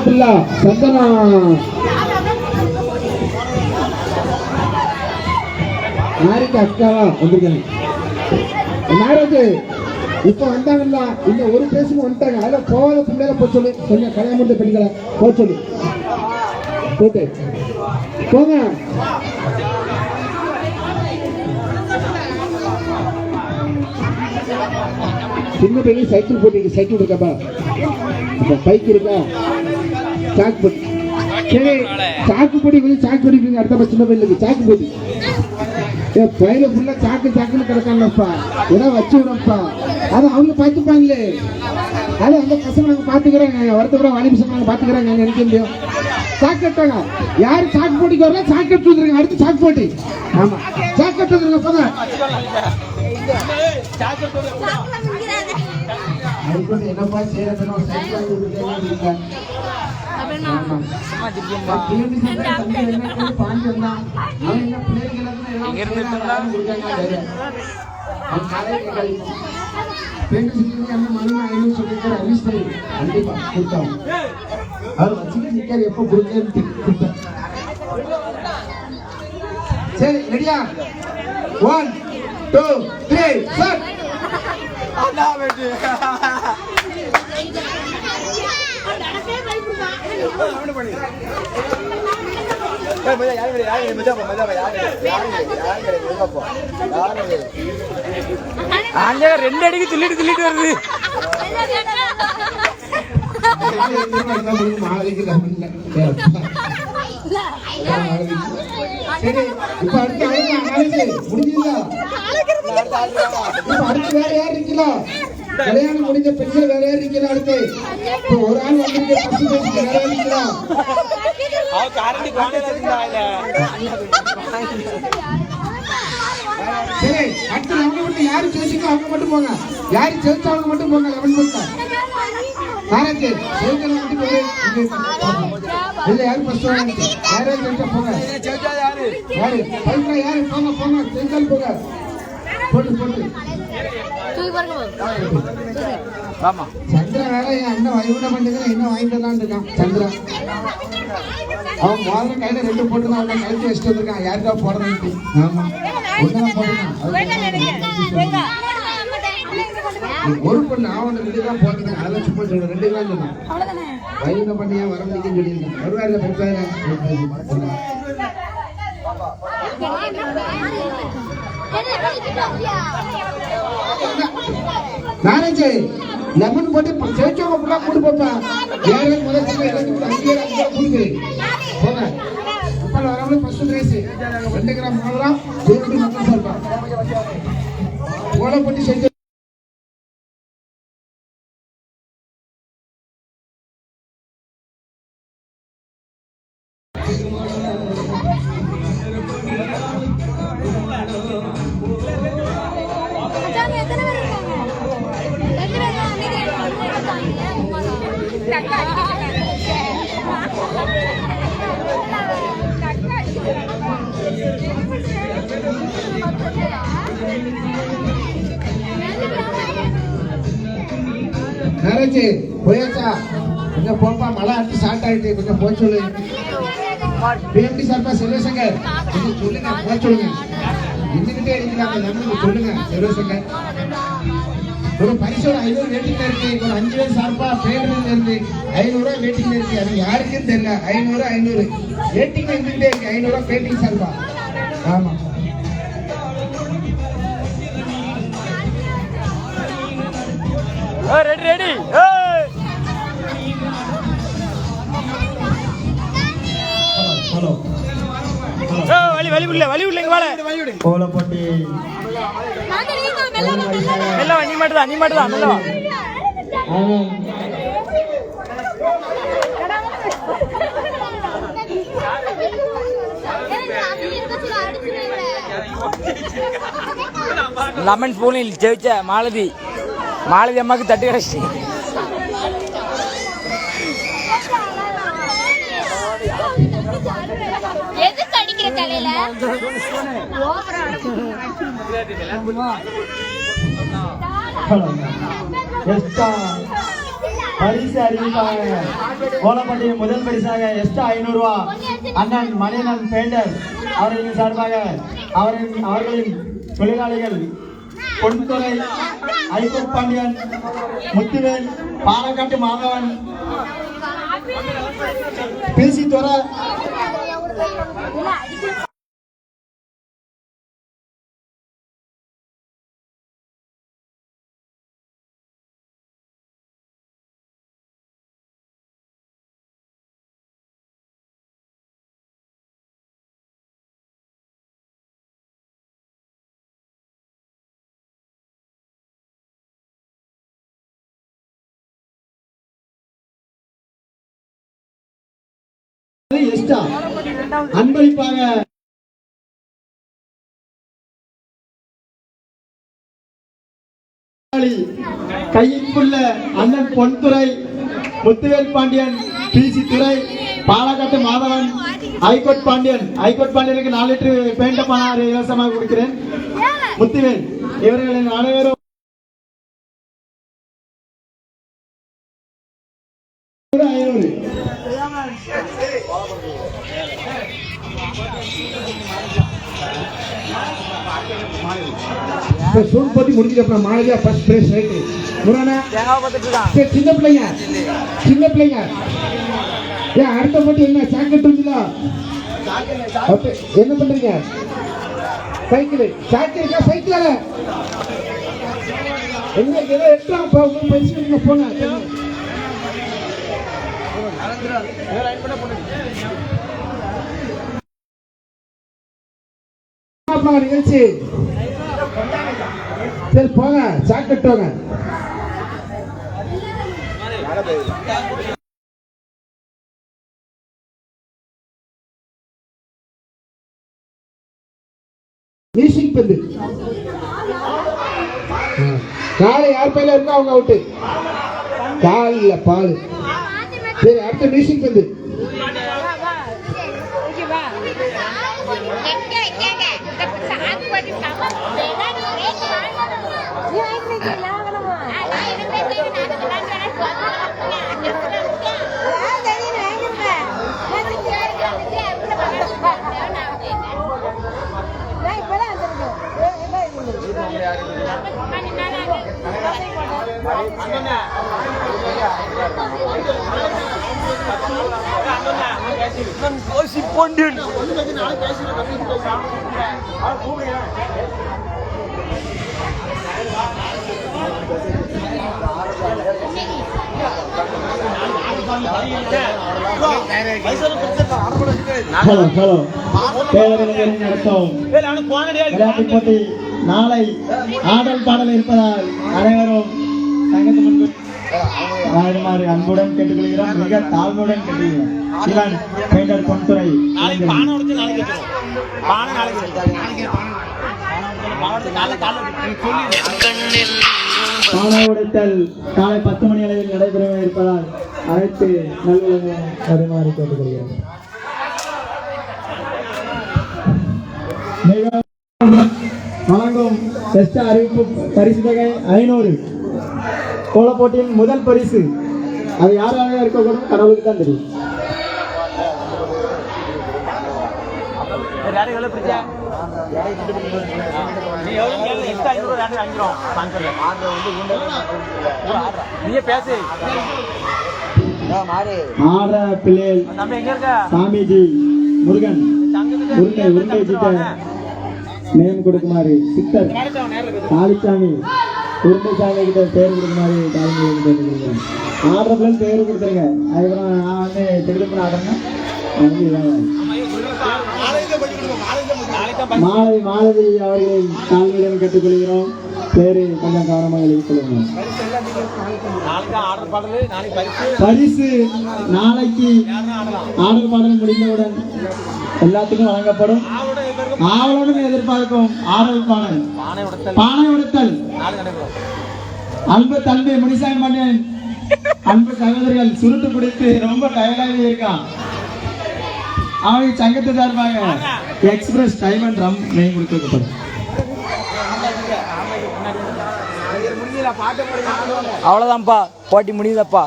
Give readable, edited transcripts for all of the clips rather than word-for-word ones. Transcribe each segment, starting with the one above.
பிள்ளை சந்தனா யாருக்கு அக்காவா வந்திருக்காங்க நாராஜு இப்ப வந்தாங்கல்ல இந்த ஒரு பேசும் வந்துட்டாங்க அதில் போகாத பிள்ளைல போய் சொல்லு கொஞ்சம் கல்யாணம் பண்ண பெண்களை போய் சொல்லு போட்டு போங்க சின்ன பையன் சைக்கிள் போட்டீங்க சைக்கிள் இருக்காப்பா பைக் இருக்கா சாக்கு போட்டி சரி சாக்கு பொடி கொஞ்சம் சாக்கு பொடிப்பீங்க அடுத்த சின்ன பையனுக்கு சாக்கு பொடி என் பயில ஃபுல்லா சாக்கு சாக்குன்னு கிடக்காங்கப்பா ஏதாவது வச்சு விடப்பா அது அவங்க பார்த்துப்பாங்களே அது அந்த பசங்க நாங்கள் பார்த்துக்கிறோங்க வருத்தப்பட வாலி பசங்க நாங்கள் பார்த்துக்கிறோங்க நினைக்க முடியும் சாக்கு கட்டாங்க யாரு சாக்கு போட்டிக்கு வரல சாக்கு கட்டு வந்துருங்க அடுத்து சாக்கு போட்டி ஆமா சாக்கு கட்டு வந்துருங்க போங்க என்னப்பா செய்யறதுன்னு எப்ப கொடுக்க சரி ரெடியா 1 2 3 ஸ்டார்ட் ரெண்டு அடிக்கு துள்ளிட்டு வருது சரி இப்ப அடுத்து முடிஞ்சீங்களா அடுத்து வேற யார் இருக்கீங்களா கல்யாணம் முடிஞ்ச பெண்கள் வேற யார் இருக்கீங்களா அடுத்து ஒரு ஆள் வந்து வேற யார் இருக்கீங்களா சரி அடுத்து அவங்க மட்டும் யாரு ஜெயிச்சுக்கோ அவங்க மட்டும் போங்க யாரு ஜெயிச்சா அவங்க மட்டும் போங்க 11 கொடுத்தா நாராஜ் ஜெயிச்சவங்க மட்டும் போய் இல்ல யாரு ஃபர்ஸ்ட் வாங்க யாரே ஜெயிச்சா போங்க யாரு பைக்ல யாரு போங்க போங்க ஜெயிச்சாலும் போங்க போட்டு சந்திரா வேற என் அண்ணன் வைகுண்ட பண்டிகை என்ன வாங்கிட்டு இருக்கான் சந்திரா அவன் முதல்ல கையில 2 போட்டு அவங்க கழுத்து வச்சுட்டு வந்திருக்கான் யாருக்கா போடுறது ஆமா ஒன்னுதான் போட்டுருக்கான் ஒரு பொண்ணு அவன் 2 தான் போட்டுருக்கான் அதெல்லாம் சும்மா சொல்றேன் 2 தான் சொன்னான் வைகுண்ட பண்டிகை வர முடியும்னு சொல்லியிருக்கான் வருவாயில்ல பெருசாக நாராஜ் லெமன் போட்டு சேர்ச்சவங்க ஃபுல்லா கூட்டு போப்பா ஏழு முதல் கூடுங்க போங்க அப்பா வரவங்க ஃபர்ஸ்ட் ரேஸ் 2 கிராம் மாவுலாம் 2 மக்கள் சார்பா ஓலை போட்டு செஞ்சு நாராஜ் போயாச்சா கொஞ்சம் போப்பா மழை அடுத்து ஸ்டார்ட் ஆயிட்டு கொஞ்சம் போய் சொல்லு பிஎம்டி சார்பா செல்வசங்கர் கொஞ்சம் சொல்லுங்க போய் சொல்லுங்க இன்னிக்கிட்டே இருக்கிறாங்க நம்மளுக்கு சொல்லுங்க செல்வசங்கர் ஒரு பரிசோட 500 வெயிட்டிங்ல இருக்கு ஒரு 5 பேர் சார்பா பேருந்துல இருந்து 500 ரூபாய் வெயிட்டிங்ல இருக்கு அது யாருக்கும் தெரியல 500 வெயிட்டிங்ல இருந்துட்டே இருக்கு 500 ரூபாய் வெயிட்டிங் சார்பா ஆமா ரெடி ஹலோ வலி உள்ள இங்க வாடா கோல போட்டி மெல்ல நீ மட்டும் மெல்ல வா லெமன் ஸ்பூனில் ஜெயிச்ச மாலதி அம்மாக்கு தட்டு கிடைச்சி பரிசு அறிவிப்பாங்க. கோலப்பட்டியில் முதல் பரிசாக எக்ஸ்ட்ரா 500 ரூபா அண்ணன் மணியண்ணன் பெயிண்டர் அவர்களின் சார்பாக அவர்களின் தொழிலாளிகள் பொன்துறை, ஐகோப் பாண்டியன், முத்துவேல், பாலக்காட்டு மாதவன், பிசி துறை, எஸ்டா அன்பளிப்பாக கையிற்குள்ள அண்ணன் பொன்துறை, முத்துவேல் பாண்டியன், பிசி துறை, பாலக்காட்டு மாதவன், ஐகோட் பாண்டியனுக்கு 4 லிட்டர் பெயிண்ட் பணம் இலவசமாக கொடுக்கிறேன். முத்துவேல் இவர்களின் அனைவரும் சூன் போட்டி முடிஞ்சதுக்கு அப்புறம் மாலதியா ஃபர்ஸ்ட் பிரைஸ் ரைட் முரானா சின்ன பிள்ளைங்க ஏன் அடுத்த போட்டி என்ன சாக்கெட் இருக்குதா என்ன பண்றீங்க சைக்கிள் இருக்கா சைக்கிளால எங்க ஏதோ எட்டாம் பரிசு போன நிகழ்ச்சி சரி போங்க சாக்கெட் போங்க மியூசிக் பந்து காலை யார் பையில இருக்கோ அவங்க அவுட்டு கால் இல்ல பால் சரி அடுத்த மியூசிக் பந்து ஹலோ பேரறிஞர் நடத்தும் விளையாட்டு போட்டி நாளை ஆடல் பாடல் இருப்பதால் அனைவரும் சங்கத்து முன்பு வாழுமாறு அன்புடன் கேட்டுக்கொள்கிறோம். மிக தாழ்வுடன் கேட்டுக்கொள்கிறோம். இவன் பெயிண்டர் பொன்துறை பானை உடைத்தல் காலை 10 மணி அளவில் நடைபெற இருப்பதால் அனைத்து நல்லுறவும் வருமாறு கேட்டுக்கொள்கிறோம். வழங்கும் எஸ்டா அறிவிப்பு பரிசு தொகை 500. கோலப்போட்டியின் முதல் பரிசு அது யாராக இருக்கக்கூடும் கடவுளுக்கு தான் தெரியும். பிள்ளைகள் சாமிஜி முருகன் உருண்டை நேம் கொடுக்குமாறு சித்தர் காளிச்சாமி உருண்டைசாமி கிட்ட பேர் கொடுக்குமாறு ஆடுற பிள்ளை பேர் கொடுத்துருங்க. அதுக்கப்புறம் நான் வந்து திருப்பி ஆடுறேன்னா மாலதி அவர்களை தாழ்மையுடன் கேட்டுக்கொள்கிறோம். பேரு கொஞ்சம் கவனமாக எழுதி கொள்ளுங்க. பரிசு நாளைக்கு ஆடல் பாடல் முடிந்தவுடன் எல்லாத்துக்கும் வழங்கப்படும். ஆவலுடன் எதிர்பார்க்கும் ஆடல் பாடல் பானை உடைத்தல் அன்பு தம்பி முனிசாமி பாண்டியன் அன்பு சகோதரிகள் சுருட்டு பிடித்து ரொம்ப டயர்டாகவே இருக்கான். அவனுக்கு சங்கத்து சார்பாக எக்ஸ்பிரஸ் டைம் அண்ட் ரம் நெய் கொடுக்கப்படும். அவ்வளோதான்ப்பா, போட்டி முடியுதப்பா.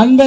அந்த